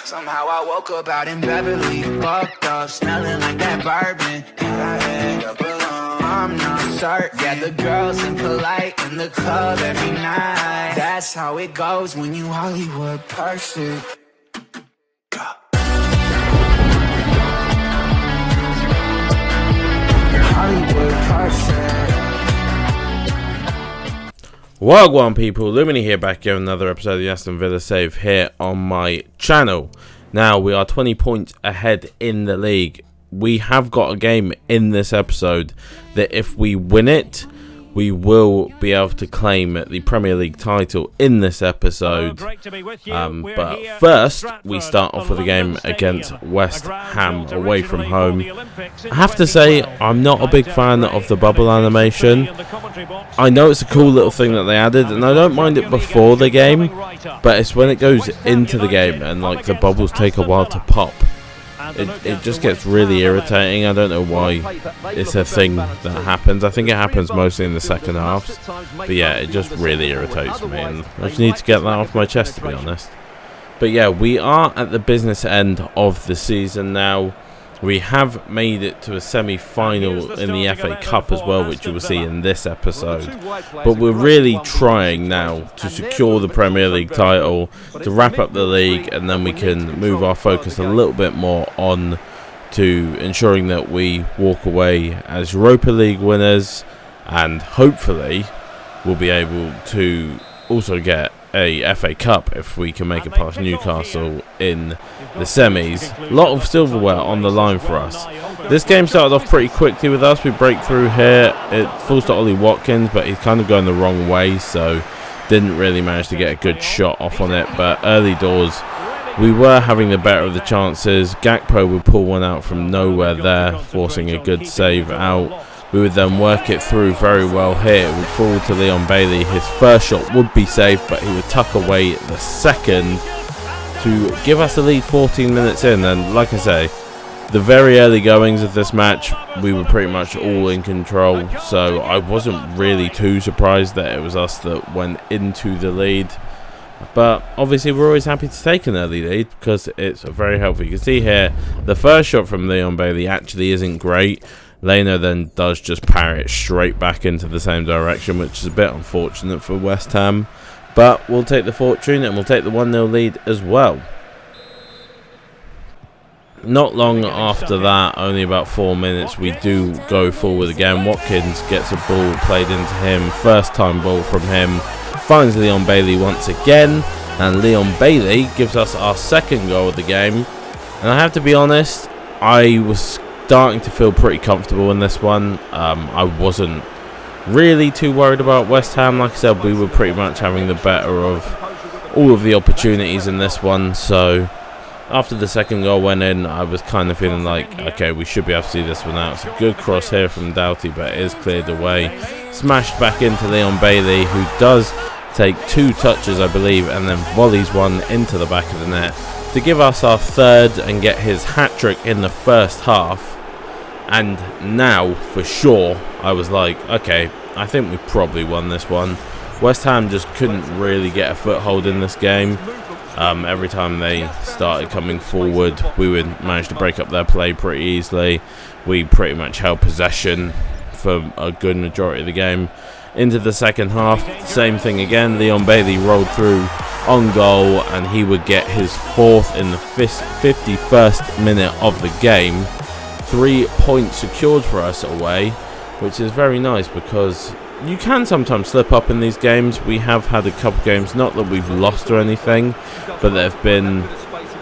Somehow I woke up out in Beverly, fucked up, smelling like that bourbon. And I end up alone. I'm not certain. Yeah, the girls impolite in the club every night. That's how it goes when you Hollywood perfect. Hollywood perfect. Wagwan people, Lumanny here, back here another episode of the Aston Villa Save here on my channel. Now we are 20 points ahead in the league. We have got a game in this episode that if we win it, we will be able to claim the Premier League title in this episode. But first, we start off with a game against West Ham away from home. I have to say, I'm not a big fan of the bubble animation. I know it's a cool little thing that they added, and I don't mind it before the game, but it's when it goes into the game and like the bubbles take a while to pop. It just gets really irritating. I don't know why it's a thing that happens. I think it happens mostly in the second halves. But yeah, it just really irritates me, and I just need to get that off my chest, to be honest. But yeah, we are at the business end of the season now. We have made it to a semi-final in the FA Cup as well, which you will see in this episode. But we're really trying now to secure the Premier League title, to wrap up the league, and then we can move our focus a little bit more on to ensuring that we walk away as Europa League winners, and hopefully we'll be able to also get a FA Cup if we can make it past Newcastle in the semis. A lot of silverware on the line for us. This game started off pretty quickly with us. We break through here. It falls to Ollie Watkins, but he's kind of going the wrong way, so didn't really manage to get a good shot off on it. But early doors, we were having the better of the chances. Gakpo would pull one out from nowhere there, forcing a good save out. We would then work it through very well here. It would fall to Leon Bailey. His first shot would be safe, but he would tuck away the second to give us the lead 14 minutes in. And like I say, the very early goings of this match, we were pretty much all in control. So I wasn't really too surprised that it was us that went into the lead. But obviously we're always happy to take an early lead because it's very helpful. You can see here, the first shot from Leon Bailey actually isn't great. Leno then does just parry it straight back into the same direction, which is a bit unfortunate for West Ham. But we'll take the fortune and we'll take the 1-0 lead as well. Not long after that, only about 4 minutes, we do go forward again. Watkins gets a ball played into him. First time ball from him. Finds Leon Bailey once again. And Leon Bailey gives us our second goal of the game. And I have to be honest, I was starting to feel pretty comfortable in this one. I wasn't really too worried about West Ham. Like I said, we were pretty much having the better of all of the opportunities in this one. So after the second goal went in, I was kind of feeling like, okay, we should be able to see this one out. It's a good cross here from Doughty, but it is cleared away. Smashed back into Leon Bailey, who does take 2 touches, I believe, and then volleys one into the back of the net to give us our third and get his hat-trick in the first half. And now, for sure, I was like, okay, I think we probably won this one. West Ham just couldn't really get a foothold in this game. Every time they started coming forward, we would manage to break up their play pretty easily. We pretty much held possession for a good majority of the game. Into the second half, same thing again. Leon Bailey rolled through on goal, and he would get his 4th in the 51st minute of the game. 3 points secured for us away, which is very nice because you can sometimes slip up in these games. We have had a couple games, not that we've lost or anything, but they've been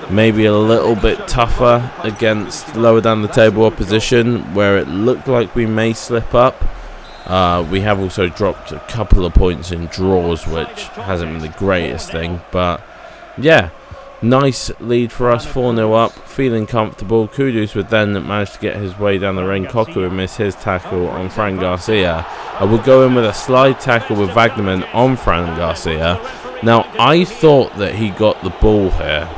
maybe a little bit tougher against lower down the table opposition where it looked like we may slip up. We have also dropped a couple of points in draws, which hasn't been the greatest thing, but yeah. Nice lead for us, 4-0 up, feeling comfortable. Kudus would then manage to get his way down the ring. Cocu would miss his tackle on Fran Garcia. I would go in with a slide tackle with Wagnerman on Fran Garcia. Now, I thought that he got the ball here,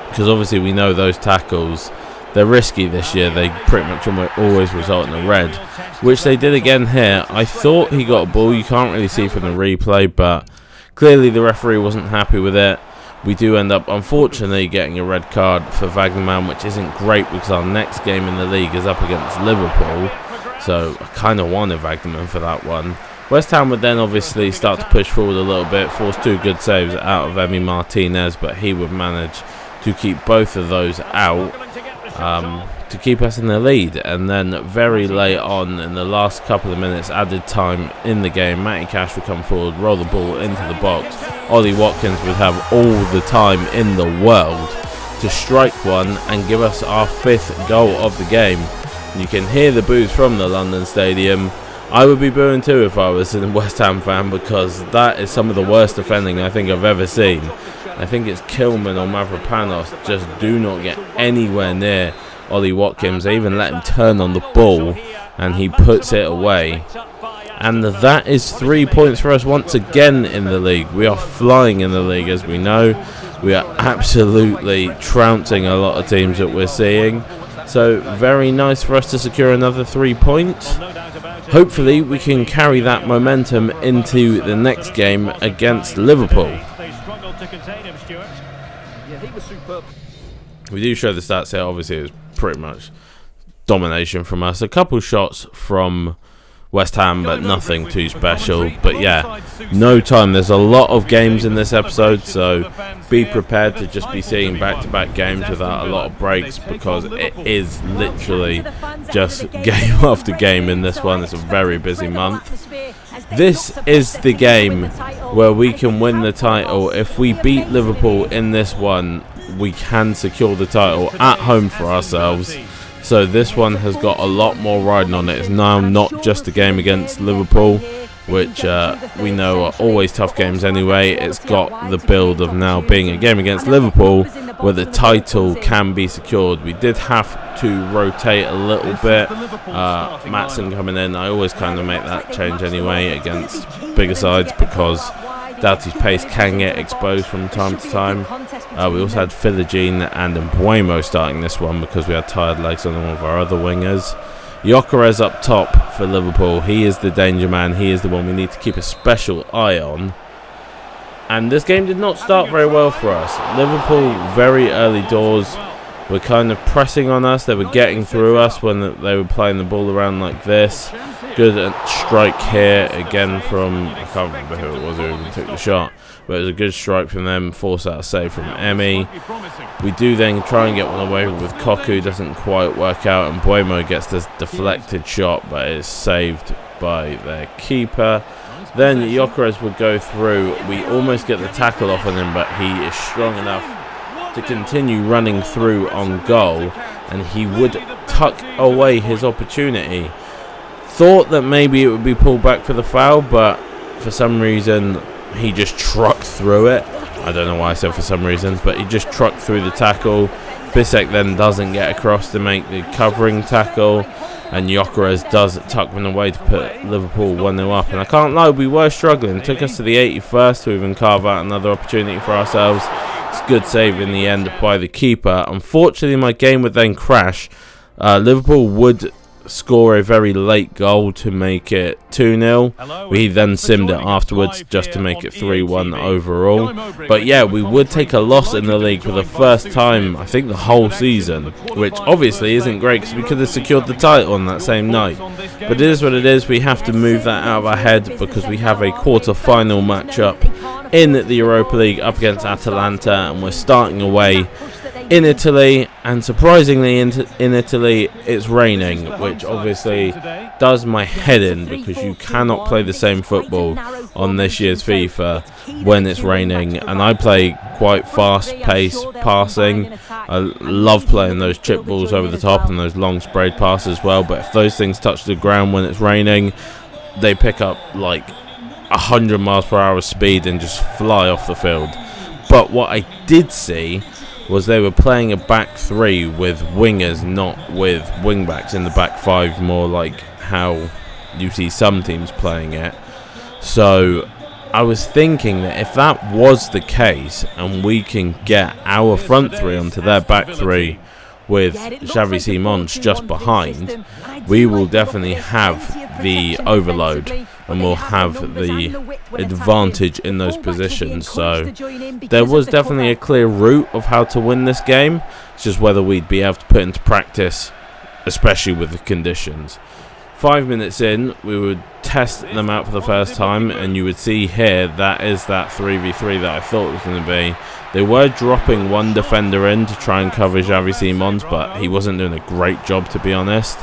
because obviously we know those tackles, they're risky this year. They pretty much always result in a red, which they did again here. I thought he got a ball. You can't really see from the replay, but clearly the referee wasn't happy with it. We do end up, unfortunately, getting a red card for Wagnerman, which isn't great because our next game in the league is up against Liverpool. So I kind of wanted Wagnerman for that one. West Ham would then obviously start to push forward a little bit, force 2 good saves out of Emi Martinez, but he would manage to keep both of those out to keep us in the lead. And then very late on in the last couple of minutes, added time in the game, Matty Cash would come forward, roll the ball into the box. Ollie Watkins would have all the time in the world to strike one and give us our 5th goal of the game. You can hear the boos from the London Stadium. I would be booing too if I was a West Ham fan, because that is some of the worst defending I think I've ever seen. I think it's Kilman or Mavropanos just do not get anywhere near Ollie Watkins. They even let him turn on the ball and he puts it away. And that is 3 points for us once again in the league. We are flying in the league, as we know. We are absolutely trouncing a lot of teams that we're seeing. So very nice for us to secure another 3 points. Hopefully we can carry that momentum into the next game against Liverpool. We do show the stats here. Obviously it was pretty much domination from us. A couple shots from West Ham, but nothing too special. But yeah, no time. There's a lot of games in this episode, so be prepared to just be seeing back-to-back games without a lot of breaks, because it is literally just game after game in this one. It's a very busy month. This is the game where we can win the title. If we beat Liverpool in this one, we can secure the title at home for ourselves. So this one has got a lot more riding on it. It's now not just a game against Liverpool, which we know are always tough games anyway. It's got the build of now being a game against Liverpool where the title can be secured. We did have to rotate a little bit. Maatsen coming in, I always kind of make that change anyway against bigger sides, because Doughty's pace can get exposed from time to time. We also had Philogene and Mbuemo starting this one because we had tired legs on one of our other wingers. Gyökeres up top for Liverpool. He is the danger man. He is the one we need to keep a special eye on. And this game did not start very well for us. Liverpool, very early doors, were kind of pressing on us. They were getting through us when they were playing the ball around like this. Good strike here again from, I can't remember who it was who even took the shot, but it was a good strike from them, force out a save from Emi. We do then try and get one away with Koku, doesn't quite work out, and Mbuemo gets this deflected shot, but is saved by their keeper. Then Gyökeres would go through. We almost get the tackle off on him, but he is strong enough to continue running through on goal, and he would tuck away his opportunity. Thought that maybe it would be pulled back for the foul, but for some reason he just trucked through it. I don't know why I said for some reason, but he just trucked through the tackle. Bissek then doesn't get across to make the covering tackle, and Gyökeres does tuck one away to put Liverpool 1-0 up. And I can't lie, we were struggling. It took us to the 81st to even carve out another opportunity for ourselves. It's a good save in the end by the keeper. Unfortunately, my game would then crash. Liverpool would score a very late goal to make it 2-0. We then simmed it afterwards just to make it 3-1 overall. But yeah, we would take a loss in the league for the first time, I think, the whole season, which obviously isn't great because we could have secured the title on that same night. But it is what it is. We have to move that out of our head because we have a quarter-final matchup in the Europa League up against Atalanta, and we're starting away in Italy, and surprisingly in Italy it's raining, which obviously does my head in, because you cannot play the same football on this year's FIFA when it's raining. And I play quite fast-paced passing. I love playing those chip balls over the top and those long sprayed passes as well, but if those things touch the ground when it's raining, they pick up like 100 miles per hour speed and just fly off the field. But what I did see was they were playing a back three with wingers, not with wing backs in the back five, more like how you see some teams playing it. So I was thinking that if that was the case and we can get our front three onto their back three with Xavi Simons just behind, we will definitely have the overload, and we'll have the advantage in those positions. So there was definitely a clear route of how to win this game. It's just whether we'd be able to put into practice, especially with the conditions. 5 minutes in, we would test them out for the first time, and you would see here that is that 3v3 that I thought it was going to be. They were dropping one defender in to try and cover Xavi Simons, but he wasn't doing a great job, to be honest.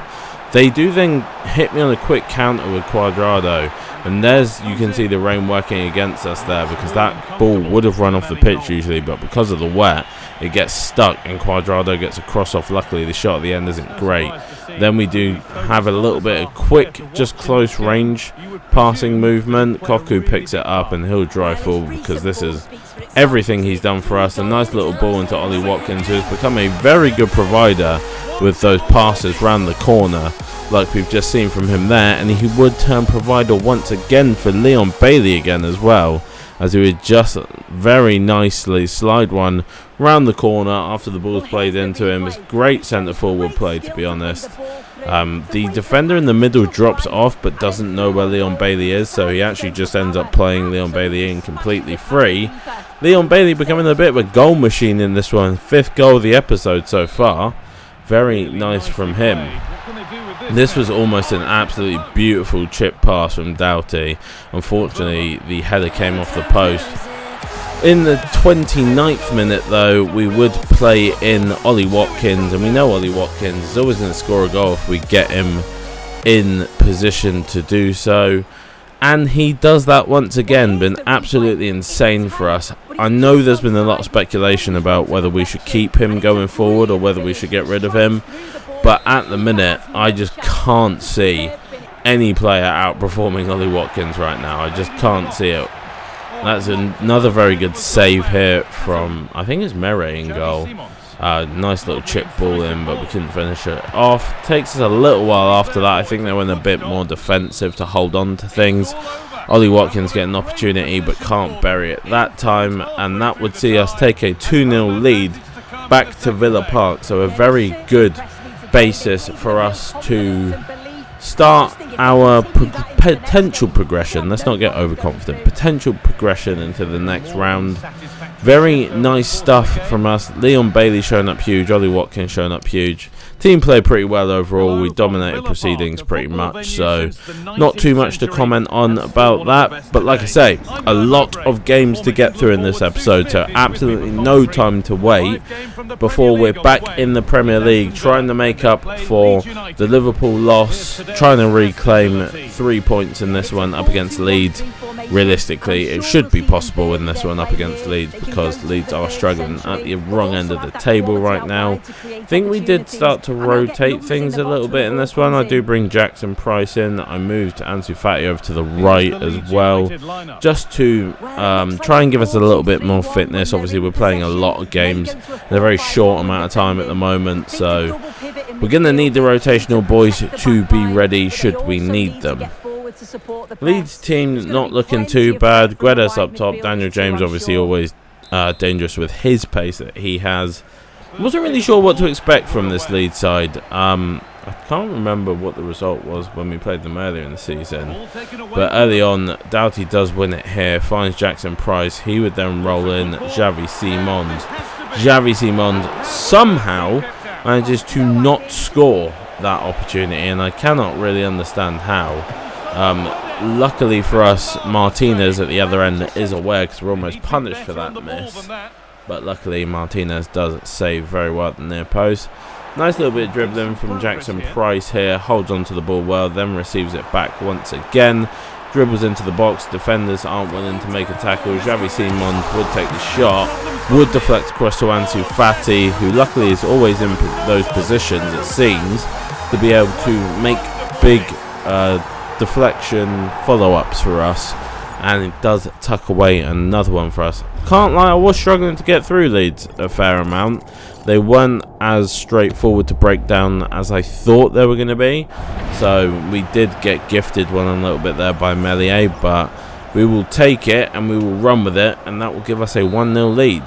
They do then hit me on a quick counter with Cuadrado, and there's, you can see the rain working against us there, because that ball would have run off the pitch usually, but because of the wet, it gets stuck and Cuadrado gets a cross off. Luckily, the shot at the end isn't great. Then we do have a little bit of quick, just close range passing movement. Koku picks it up and he'll drive forward, because this is everything he's done for us. A nice little ball into Ollie Watkins, who has become a very good provider with those passes round the corner, like we've just seen from him there. And he would turn provider once again for Leon Bailey again as well, as he would just very nicely slide one round the corner after the ball's played into him. It's great centre forward play, to be honest. The defender in the middle drops off but doesn't know where Leon Bailey is, so he actually just ends up playing Leon Bailey in completely free. Leon Bailey becoming a bit of a goal machine in this one. 5th goal of the episode so far. Very nice from him. This was almost an absolutely beautiful chip pass from Doughty. Unfortunately, the header came off the post. In the 29th minute, though, we would play in Ollie Watkins, and we know Ollie Watkins is always going to score a goal if we get him in position to do so. And he does that once again. Been absolutely insane for us. I know there's been a lot of speculation about whether we should keep him going forward or whether we should get rid of him. But at the minute, I just can't see any player outperforming Ollie Watkins right now. I just can't see it. That's another very good save here from, I think it's Mere in goal. Nice little chip ball in, but we couldn't finish it off. Takes us a little while after that. I think they went a bit more defensive to hold on to things. Ollie Watkins getting an opportunity but can't bury it that time, and that would see us take a 2-0 lead back to Villa Park. So a very good basis for us to start our potential progression. Let's not get overconfident. Potential progression into the next round. Very nice stuff from us. Leon Bailey showing up huge. Ollie Watkins showing up huge. Team played pretty well overall. We dominated proceedings pretty much, so not too much to comment on about that. But like I say, a lot of games to get through in this episode, so absolutely no time to wait before we're back in the Premier League, trying to make up for the Liverpool loss, trying to reclaim 3 points in this one up against Leeds. Realistically, it should be possible in this one up against Leeds, because Leeds are struggling at the wrong end of the table right now. I think we did start to rotate things a little bit in this one. I do bring Jackson Price in. I moved Ansu Fati over to the right as well, just to try and give us a little bit more fitness. Obviously, we're playing a lot of games in a very short amount of time at the moment, so we're going to need the rotational boys to be ready should we need them. Leeds team not looking too bad. Guedes up top. Daniel James obviously always dangerous with his pace that he has. Wasn't really sure what to expect from this Leeds side. I can't remember what the result was when we played them earlier in the season, but early on Doughty does win it here, finds Jackson Price. He would then roll in Xavi Simons. Xavi Simons somehow manages to not score that opportunity, and I cannot really understand how. Luckily for us, Martinez at the other end is aware, because we're almost punished for that miss. But luckily Martinez does save very well at the near post. Nice little bit of dribbling from Jackson Price here. Holds onto the ball well, then receives it back once again. Dribbles into the box. Defenders aren't willing to make a tackle. Xavi Simons would take the shot. Would deflect across to Ansu Fati, who luckily is always in those positions, it seems, to be able to make big deflection follow-ups for us, and it does tuck away another one for us. Can't lie, I was struggling to get through Leeds a fair amount. They weren't as straightforward to break down as I thought they were going to be, so we did get gifted one a little bit there by Melier, but we will take it and we will run with it, and that will give us a 1-0 lead.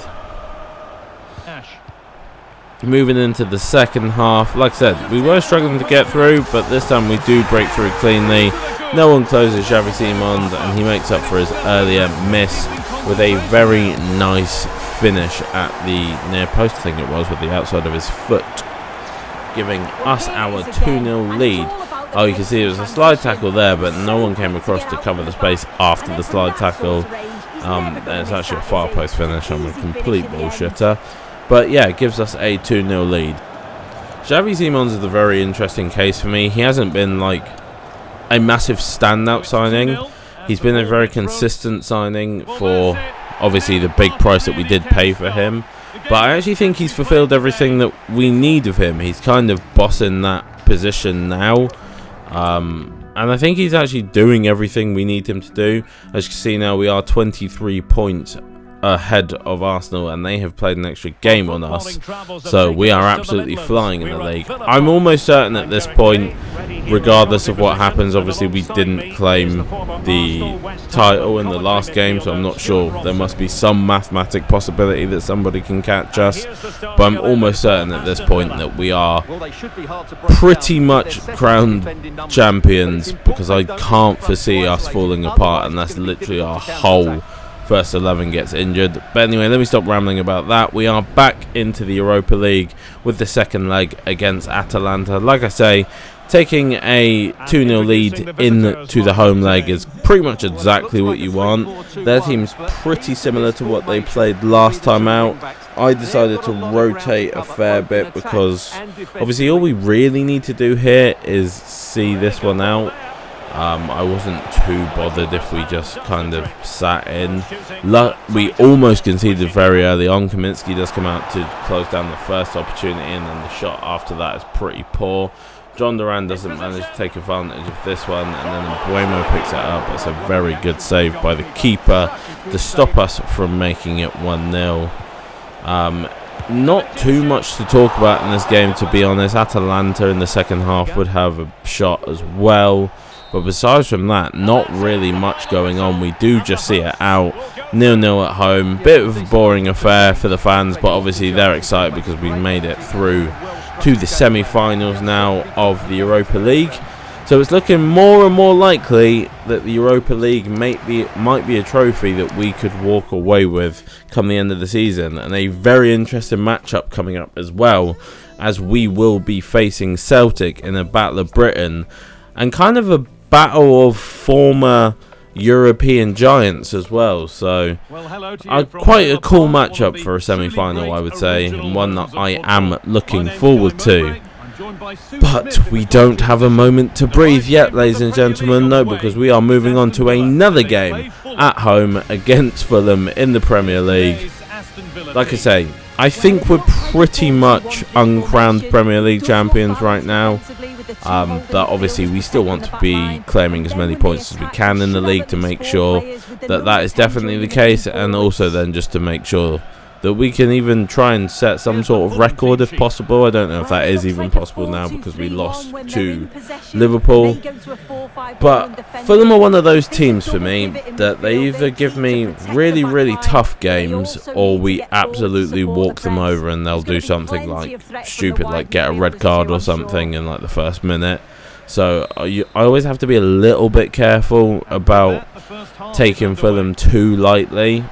Moving into the second half, like I said, we were struggling to get through, but this time we do break through cleanly. No one closes Xavi Simons, and he makes up for his earlier miss with a very nice finish at the near post, I think it was, with the outside of his foot, giving us our 2-0 lead. Oh, you can see it was a slide tackle there, but no one came across to cover the space after the slide tackle. And it's actually a far post finish. I'm a complete bullshitter. But yeah, it gives us a 2-0 lead. Xavi Simons is a very interesting case for me. He hasn't been like a massive standout signing. He's been a very consistent signing for obviously the big price that we did pay for him. But I actually think he's fulfilled everything that we need of him. He's kind of bossing that position now. And I think he's actually doing everything we need him to do. As you can see now, we are 23 points ahead of Arsenal, and they have played an extra game on us, so we are absolutely flying in the league. I'm almost certain at this point, regardless of what happens, obviously we didn't claim the title in the last game, so I'm not sure. There must be some mathematic possibility that somebody can catch us, but I'm almost certain at this point that we are pretty much crowned champions, because I can't foresee us falling apart unless literally our whole first 11 gets injured. But anyway, let me stop rambling about that. We are back into the Europa League with the second leg against Atalanta. Like I say, taking a 2-0 lead into the home leg is pretty much exactly what you want. Their team's pretty similar to what they played last time out. I decided to rotate a fair bit because obviously all we really need to do here is see this one out. I wasn't too bothered if we just kind of sat in. We almost conceded very early on. Kaminsky does come out to close down the first opportunity, and then the shot after that is pretty poor. John Duran doesn't manage to take advantage of this one, and then Buemo picks it up. It's a very good save by the keeper to stop us from making it 1-0. Not too much to talk about in this game, to be honest. Atalanta in the second half would have a shot as well. But besides from that, not really much going on. We do just see it out. 0-0 at home. Bit of a boring affair for the fans, but obviously they're excited because we made it through to the semi-finals now of the Europa League. So it's looking more and more likely that the Europa League might be a trophy that we could walk away with come the end of the season. And a very interesting matchup coming up as well, as we will be facing Celtic in a Battle of Britain. And kind of a battle of former European giants as well, so quite a cool matchup for a semi-final, I would say, and one that I am looking forward to. But we don't have a moment to breathe yet, ladies and gentlemen, no, because we are moving on to another game at home against Fulham in the Premier League. Like I say, I think we're pretty much uncrowned Premier League champions right now. But obviously we still want to be claiming as many points as we can in the league to make sure that that is definitely the case, and also then just to make sure that we can even try and set some sort of record if possible. I don't know if that is even possible now because we lost to Liverpool. But Fulham are one of those teams for me that they either give me really, really tough games, or we absolutely walk them over and they'll do something like stupid, like get a red card or something in like the first minute. So I always have to be a little bit careful about taking Fulham too lightly.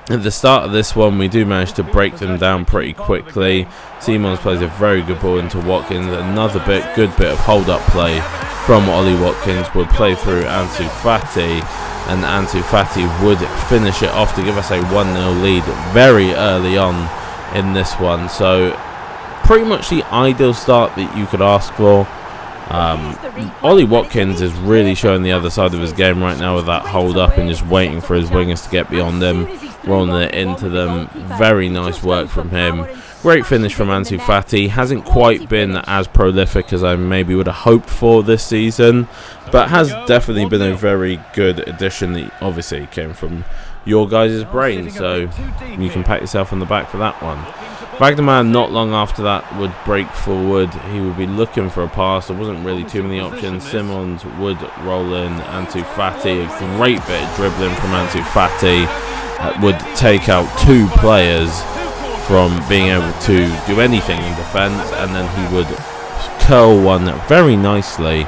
At the start of this one, we do manage to break them down pretty quickly. Simons plays a very good ball into Watkins. Another good bit of hold-up play from Ollie Watkins. Would play through Ansu Fati, and Ansu Fati would finish it off to give us a 1-0 lead very early on in this one. So pretty much the ideal start that you could ask for. Ollie Watkins is really showing the other side of his game right now with that hold up and just waiting for his wingers to get beyond him, rolling it into them. Very nice work from him. Great finish from Ansu Fati. Hasn't quite been as prolific as I maybe would have hoped for this season, but has definitely been a very good addition that obviously came from your guys' brain, so you can pat yourself on the back for that one. Wagnerman not long after that would break forward. He would be looking for a pass. There wasn't really too many options. Simons would roll in. Ansu Fati, a great bit of dribbling from Ansu Fati, would take out two players. from being able to do anything in defence, and then he would curl one very nicely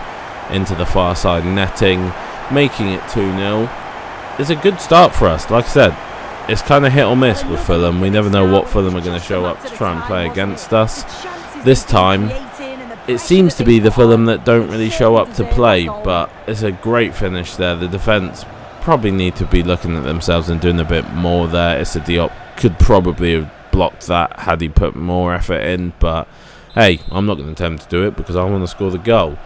into the far side netting, making it 2-0. It's a good start for us. Like I said, it's kind of hit or miss with Fulham. We never know what Fulham are going to show up to try and play against us. This time, it seems to be the Fulham that don't really show up to play, but it's a great finish there. The defence probably need to be looking at themselves and doing a bit more there. Issa Diop could probably have blocked that had he put more effort in, but hey, I'm not going to attempt to do it because I want to score the goal.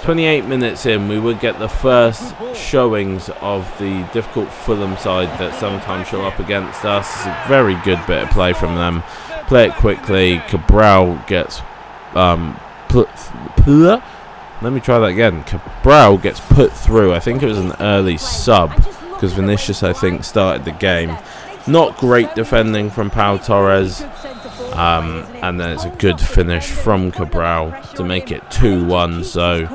28 minutes in, we would get the first showings of the difficult Fulham side that sometimes show up against us. It's a very good bit of play from them. Play it quickly. Cabral gets let me try that again. Cabral gets put through. I think it was an early sub because Vinicius, I think, started the game. Not great defending from Pau Torres. And then it's a good finish from Cabral to make it 2-1. So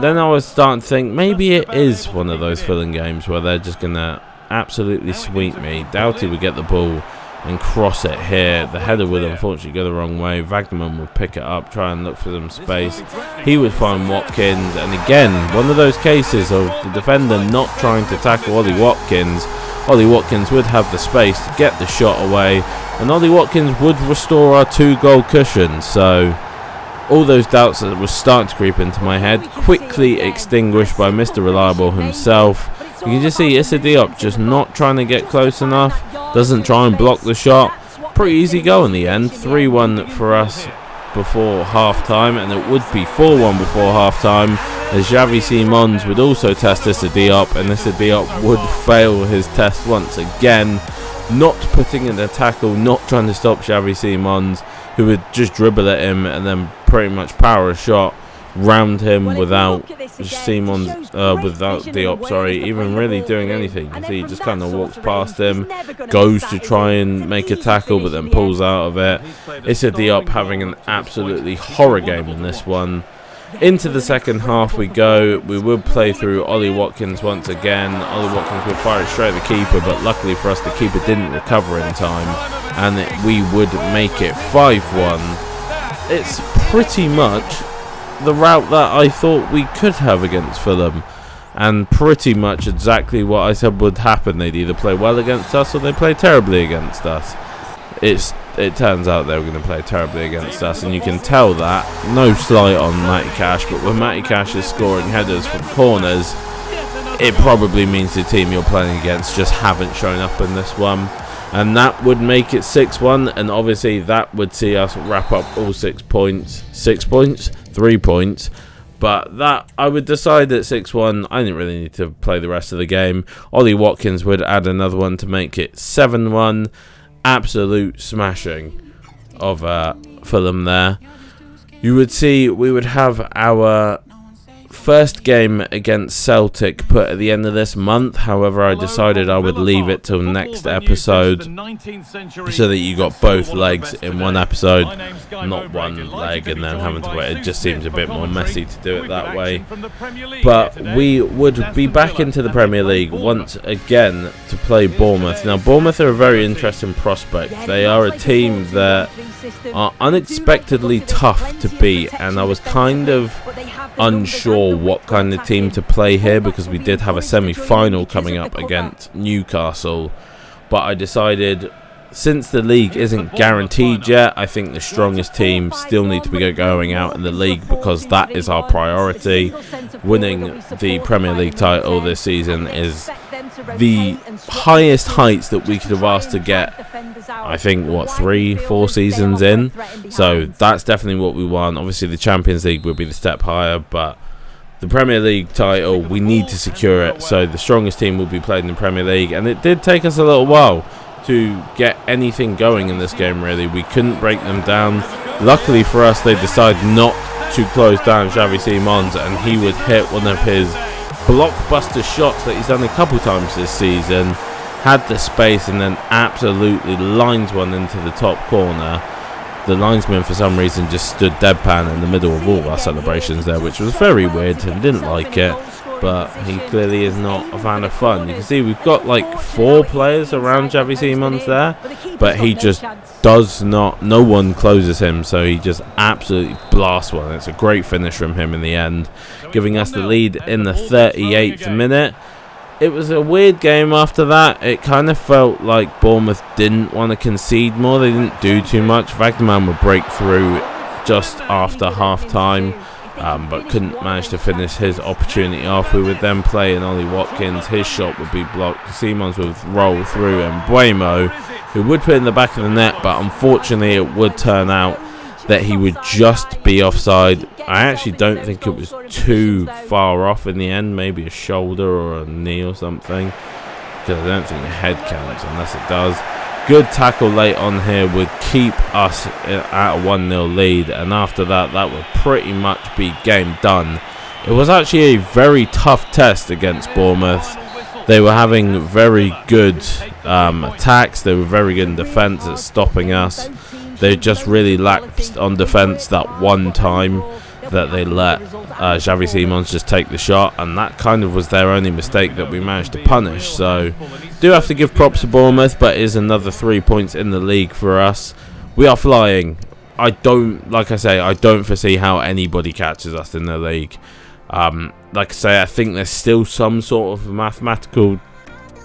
then I was starting to think maybe it is one of those Fulham games where they're just going to absolutely sweep me. Doughty would get the ball and cross it here. The header would unfortunately go the wrong way. Wagnerman would pick it up, try and look for some space. He would find Watkins, and again, one of those cases of the defender not trying to tackle Ollie Watkins. Ollie Watkins would have the space to get the shot away, and Ollie Watkins would restore our 2-goal cushion. So all those doubts that were starting to creep into my head quickly extinguished by Mr. Reliable himself. You can just see Issa Diop just not trying to get close enough, doesn't try and block the shot. Pretty easy goal in the end. 3-1 for us before half-time, and it would be 4-1 before half-time, as Xavi Simons would also test Issa Diop, and Issa Diop would fail his test once again, not putting in a tackle, not trying to stop Xavi Simons, who would just dribble at him and then pretty much power a shot round him without Simons, without Diop, sorry, even really doing anything. You see, he just kind of walks past him, goes to try and make a tackle, but then pulls out of it. Issa Diop having an absolutely horror game in this one. Into the second half we go. We would play through Ollie Watkins once again. Ollie Watkins would fire it straight at the keeper, but luckily for us, the keeper didn't recover in time, and we would make it 5-1. It's pretty much the route that I thought we could have against Fulham, and pretty much exactly what I said would happen. They'd either play well against us or they'd play terribly against us. It turns out they were going to play terribly against us, and you can tell that. No slight on Matty Cash, but when Matty Cash is scoring headers from corners, it probably means the team you're playing against just haven't shown up in this one. And that would make it 6-1, and obviously that would see us wrap up all 6 points. 6 points? 3 points. But that, I would decide at 6-1. I didn't really need to play the rest of the game. Ollie Watkins would add another one to make it 7-1. Absolute smashing of Fulham there. You would see we would have our first game against Celtic put at the end of this month. However, I decided I would leave it till next episode so that you got both legs in one episode, not one leg and then having to wait. It just seems a bit more messy to do it that way. But we would be back into the Premier League once again to play Bournemouth. Now, Bournemouth are a very interesting prospect. They are a team that are unexpectedly tough to beat, and I was kind of unsure what kind of team to play here because we did have a semi-final coming up against Newcastle, but I decided, since the league isn't guaranteed yet, I think the strongest team still need to be going out in the league because that is our priority. Winning the Premier League title this season is the highest heights that we could have asked to get, I think, 3-4 seasons in. So that's definitely what we want. Obviously the Champions League will be the step higher, but the Premier League title, we need to secure it. So the strongest team will be played in the Premier League, and it did take us a little while to get anything going in this game, really. We couldn't break them down. Luckily for us, they decided not to close down Xavi Simons, and he would hit one of his blockbuster shots that he's done a couple times this season, had the space, and then absolutely lines one into the top corner. The linesman for some reason just stood deadpan in the middle of all our celebrations there, which was very weird and didn't like it. but he clearly is not a fan of fun. You can see we've got like 4 players around Xavi Simons there, but he just does not, no one closes him, so he just absolutely blasts one. It's a great finish from him in the end, giving us the lead in the 38th minute. It was a weird game after that. It kind of felt like Bournemouth didn't want to concede more. They didn't do too much. Wagnerman would break through just after half-time, but couldn't manage to finish his opportunity off. We would then play in Ollie Watkins. His shot would be blocked. Simons would roll through, and Buemo, who would put it in the back of the net, but unfortunately it would turn out that he would just be offside. I actually don't think it was too far off in the end, maybe a shoulder or a knee or something, because I don't think the head counts unless it does. Good tackle late on here would keep us at a 1-0 lead, and after that, that would pretty much be game done. It was actually a very tough test against Bournemouth. They were having very good attacks, they were very good in defence at stopping us. They just really lacked on defence that one time that they let Xavi Simons just take the shot, and that kind of was their only mistake that we managed to punish. So do have to give props to Bournemouth, but it is another 3 points in the league for us. We are flying. I don't foresee how anybody catches us in the league. Like I say, I think there's still some sort of mathematical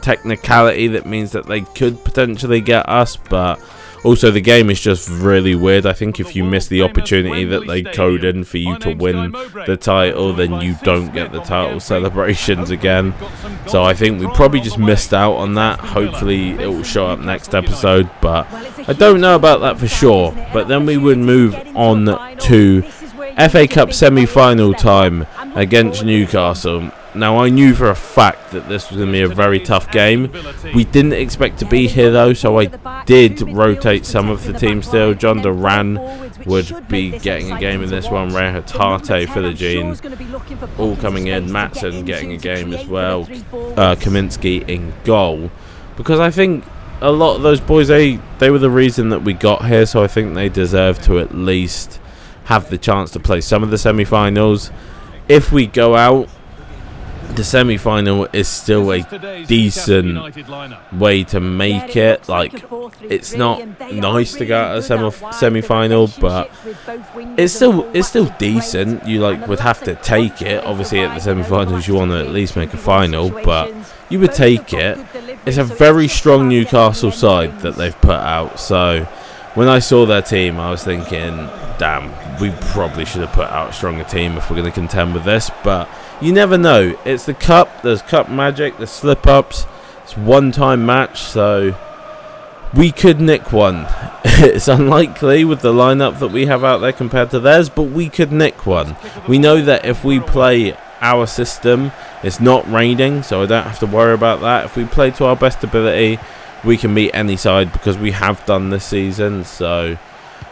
technicality that means that they could potentially get us, but also the game is just really weird. I think if you miss the opportunity that they code in for you to win the title, then you don't get the title celebrations again. So I think we probably just missed out on that. Hopefully it will show up next episode, but I don't know about that for sure. But then we would move on to FA Cup semi-final time against Newcastle. Now, I knew for a fact that this was going to be a very tough game. We didn't expect to be here, though, so I did rotate some of the team still. John Duran would be getting a game in this one. Ray Hatate for the Gene, all coming in. Matson getting a game as well. Kaminsky in goal. Because I think a lot of those boys, they were the reason that we got here, so I think they deserve to at least have the chance to play some of the semi-finals. If we go out, the semi-final is still a decent way to make it. Like, it's not nice to go out a semi-final, but it's still decent. You would have to take it. Obviously, at the semi-finals, you want to at least make a final, but you would take it. It's a very strong Newcastle side that they've put out. So when I saw their team, I was thinking, damn, we probably should have put out a stronger team if we're going to contend with this, but you never know. It's the cup. There's cup magic. There's slip-ups. It's one-time match, so we could nick one. It's unlikely with the lineup that we have out there compared to theirs, but we could nick one. We know that if we play our system, it's not raining, so I don't have to worry about that. If we play to our best ability, we can beat any side because we have done this season. So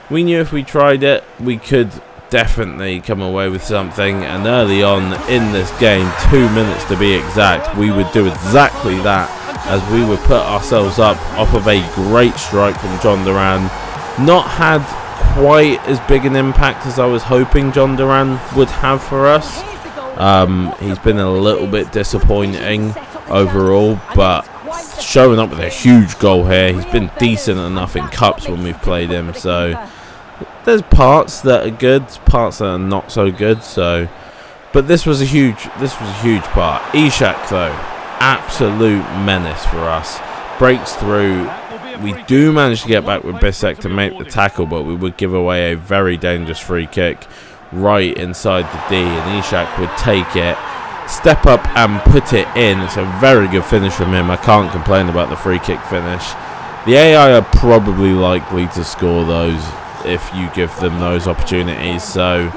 we knew if we tried it, we could definitely come away with something, and early on in this game, 2 minutes to be exact, we would do exactly that, as we would put ourselves up off of a great strike from John Duran. Not had quite as big an impact as I was hoping John Duran would have for us. He's been a little bit disappointing overall, but showing up with a huge goal here. He's been decent enough in cups when we've played him, so there's parts that are good, parts that are not so good. So, but this was a huge part. Ishak, though, absolute menace for us. Breaks through. We do manage to get back with Bissek to make the tackle, but we would give away a very dangerous free kick right inside the D, and Ishak would take it, step up and put it in. It's a very good finish from him. I can't complain about the free kick finish. The AI are probably likely to score those if you give them those opportunities, so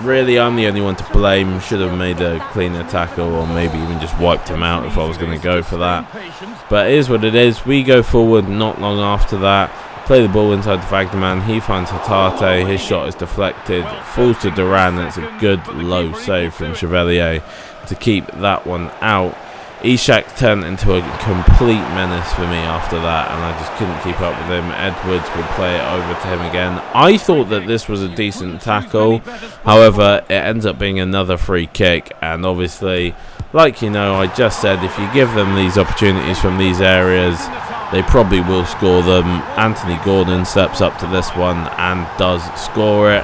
really I'm the only one to blame. Should have made a cleaner tackle, or maybe even just wiped him out if I was going to go for that, but it is what it is. We go forward not long after that, play the ball inside the Wagnerman. He finds Hatate, his shot is deflected, falls to Duran, and it's a good low save from Chevalier to keep that one out. Ishak turned into a complete menace for me after that, and I just couldn't keep up with him. Edwards would play it over to him again. I thought that this was a decent tackle, however it ends up being another free kick, and obviously like I just said, if you give them these opportunities from these areas, they probably will score them. Anthony Gordon steps up to this one and does score it.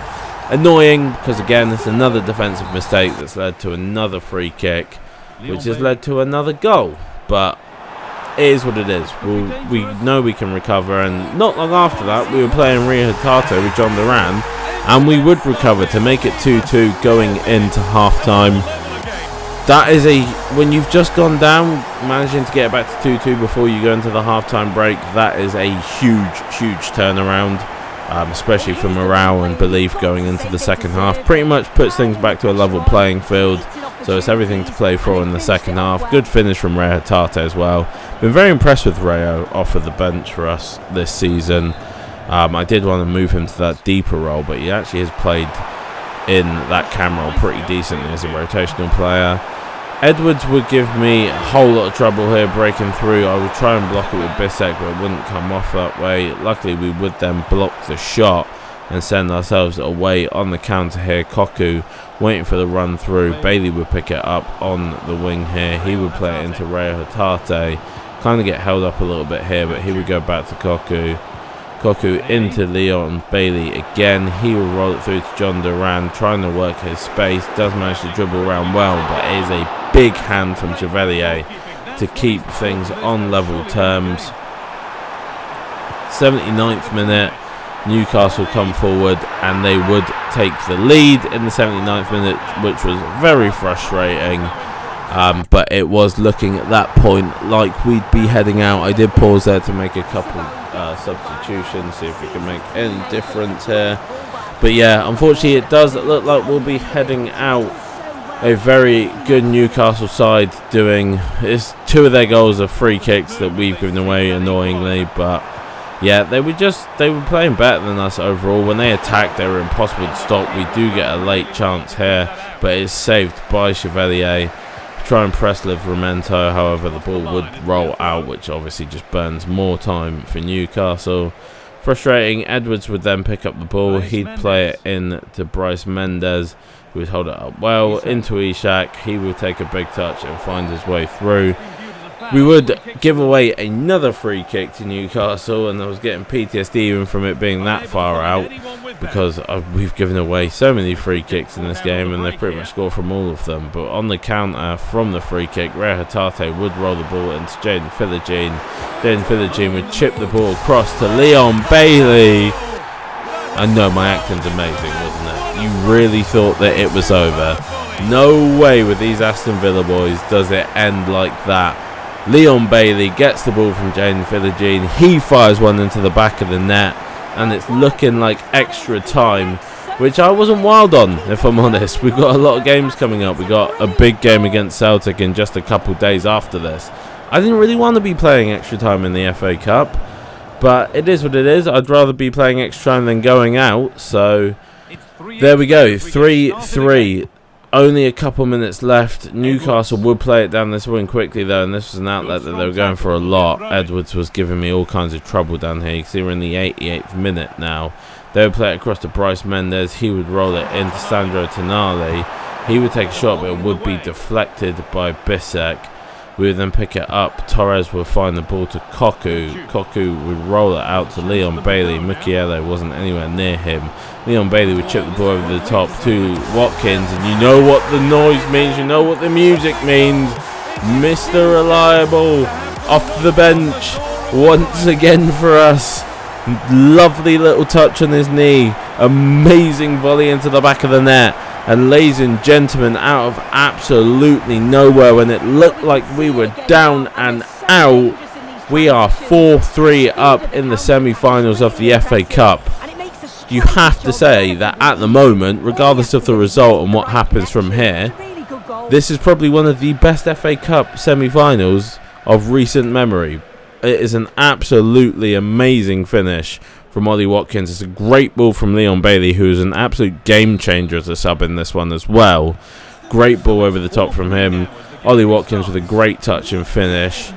Annoying, because again, it's another defensive mistake that's led to another free kick, which has led to another goal. But it is what it is. We know we can recover, and not long after that, we were playing Rio Hatate with John Duran, and we would recover to make it 2-2 going into half-time. That is when you've just gone down, managing to get it back to 2-2 before you go into the half-time break, that is a huge turnaround, especially for morale and belief going into the second half. Pretty much puts things back to a level playing field, so it's everything to play for in the second half. Good finish from Rio Hatate as well. Been very impressed with Rayo off of the bench for us this season. I did want to move him to that deeper role, but he actually has played in that cam role pretty decently as a rotational player. Edwards would give me a whole lot of trouble here breaking through. I would try and block it with Bissek, but it wouldn't come off that way. Luckily, we would then block the shot and send ourselves away on the counter here. Koku waiting for the run through. Bailey would pick it up on the wing here. He would play it into Rio Hatate. Kind of get held up a little bit here, but he would go back to Koku. Koku into Leon Bailey again. He will roll it through to John Duran, trying to work his space. Does manage to dribble around well, but it is a big hand from Chevalier to keep things on level terms. 79th minute, Newcastle come forward and they would take the lead in the 79th minute, which was very frustrating. But it was looking at that point like we'd be heading out. I did pause there to make a couple substitutions, see if we can make any difference here. But yeah, unfortunately it does look like we'll be heading out. A very good Newcastle side doing it's 2 of their goals are free kicks that we've given away annoyingly, but yeah, they were playing better than us overall. When they attacked, they were impossible to stop. We do get a late chance here, but it's saved by Chevalier. Try and press Livramento, however the ball would roll out, which obviously just burns more time for Newcastle. Frustrating. Edwards would then pick up the ball. He'd play it in to Bryce Mendes, who would hold it up well into Ishak. He would take a big touch and find his way through. We would give away another free kick to Newcastle, and I was getting PTSD even from it being that far out, because we've given away so many free kicks in this game and they've pretty much scored from all of them. But on the counter from the free kick, Rio Hatate would roll the ball into Jaden Philogene. Jaden Philogene would chip the ball across to Leon Bailey. I know my acting's amazing, wasn't it? You really thought that it was over. No way with these Aston Villa boys does it end like that. Leon Bailey gets the ball from Jaden Philogene. He fires one into the back of the net, and it's looking like extra time, which I wasn't wild on, if I'm honest. We've got a lot of games coming up. We got a big game against Celtic in just a couple days after this. I didn't really want to be playing extra time in the FA Cup, but it is what it is. I'd rather be playing extra time than going out. So there we go, 3-3. Only a couple minutes left. Newcastle would play it down this wing quickly though, and this was an outlet that they were going for a lot. Edwards was giving me all kinds of trouble down here. You can see we're in the 88th minute now. They would play it across to Bryce Mendes. He would roll it into Sandro Tonali. He would take a shot, but it would be deflected by Bissek. We would then pick it up. Torres would find the ball to Koku. Koku would roll it out to Leon Bailey. Mukiele wasn't anywhere near him. Leon Bailey would chip the ball over the top to Watkins. And you know what the noise means. You know what the music means. Mr. Reliable off the bench once again for us. Lovely little touch on his knee. Amazing volley into the back of the net. And ladies and gentlemen, out of absolutely nowhere, when it looked like we were down and out, we are 4-3 up in the semi-finals of the FA Cup. You have to say that at the moment, regardless of the result and what happens from here, this is probably one of the best FA Cup semi-finals of recent memory. It is an absolutely amazing finish from Ollie Watkins. It's a great ball from Leon Bailey, who is an absolute game changer as a sub in this one as well. Great ball over the top from him. Ollie Watkins with a great touch and finish.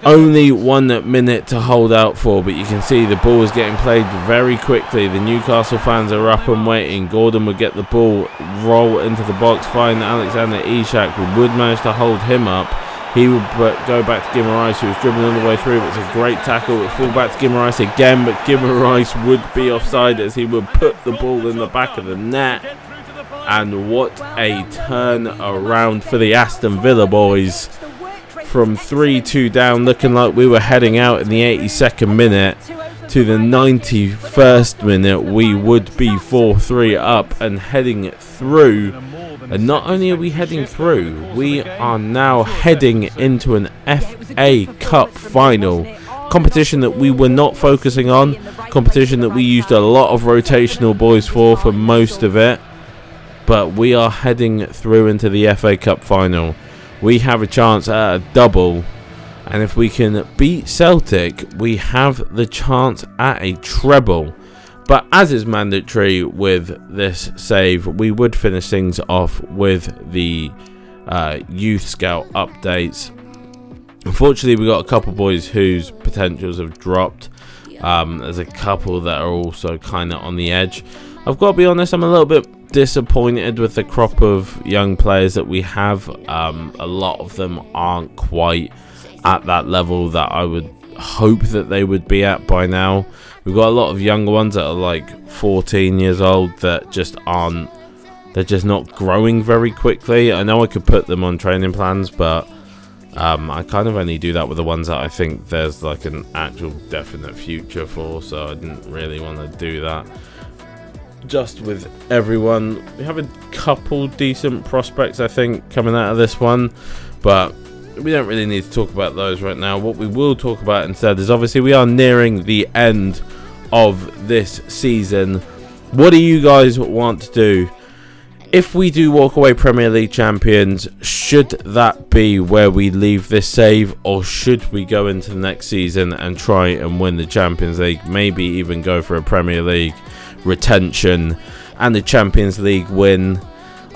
Only 1 minute to hold out for, but you can see the ball is getting played very quickly. The Newcastle fans are up and waiting. Gordon would get the ball, roll into the box, find Alexander Isak. We would manage to hold him up. He would go back to Guimaraes, who was dribbling all the way through. It's a great tackle. It would fall back to Guimaraes again, but Guimaraes would be offside as he would put the ball in the back of the net. And what a turn around for the Aston Villa boys. From 3-2 down, looking like we were heading out in the 82nd minute, to the 91st minute, we would be 4-3 up and heading through. And not only are we heading through, we are now heading into an FA Cup final. Competition that we were not focusing on, competition that we used a lot of rotational boys for most of it. But we are heading through into the FA Cup final. We have a chance at a double, and if we can beat Celtic, we have the chance at a treble. But as is mandatory with this save, we would finish things off with the youth scout updates. Unfortunately, we got a couple boys whose potentials have dropped. There's a couple that are also kind of on the edge. I've got to be honest, I'm a little bit disappointed with the crop of young players that we have. A lot of them aren't quite at that level that I would hope that they would be at by now. We've got a lot of younger ones that are like 14 years old that just aren't, they're just not growing very quickly. I know I could put them on training plans, but I kind of only do that with the ones that I think there's like an actual definite future for, so I didn't really want to do that just with everyone. We have a couple decent prospects, I think, coming out of this one, but we don't really need to talk about those right now. What we will talk about instead is obviously we are nearing the end of this season. What do you guys want to do? If we do walk away Premier League champions, should that be where we leave this save, or should we go into the next season and try and win the Champions League, maybe even go for a Premier League retention and the Champions League win?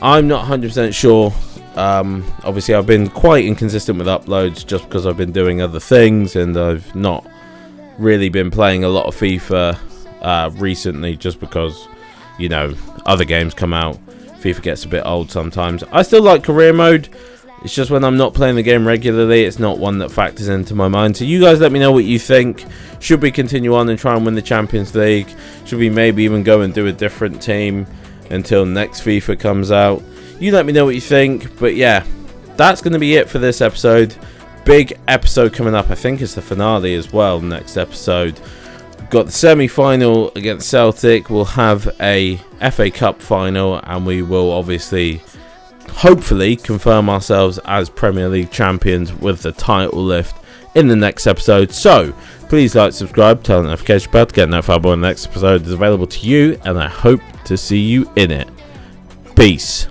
I'm not 100% sure. Obviously I've been quite inconsistent with uploads just because I've been doing other things, and I've not really been playing a lot of FIFA recently, just because, you know, other games come out. FIFA gets a bit old sometimes. I still like career mode. It's just when I'm not playing the game regularly, it's not one that factors into my mind. So you guys let me know what you think. Should we continue on and try and win the Champions League? Should we maybe even go and do a different team until next FIFA comes out? You let me know what you think. But yeah, that's going to be it for this episode. Big episode coming up. I think it's the finale as well, next episode. Got the semi-final against Celtic. We'll have a FA Cup final, and we will obviously, hopefully, confirm ourselves as Premier League champions with the title lift in the next episode. So please like, subscribe, turn on the notification bell to get notified when the next episode is available to you, and I hope to see you in it. Peace.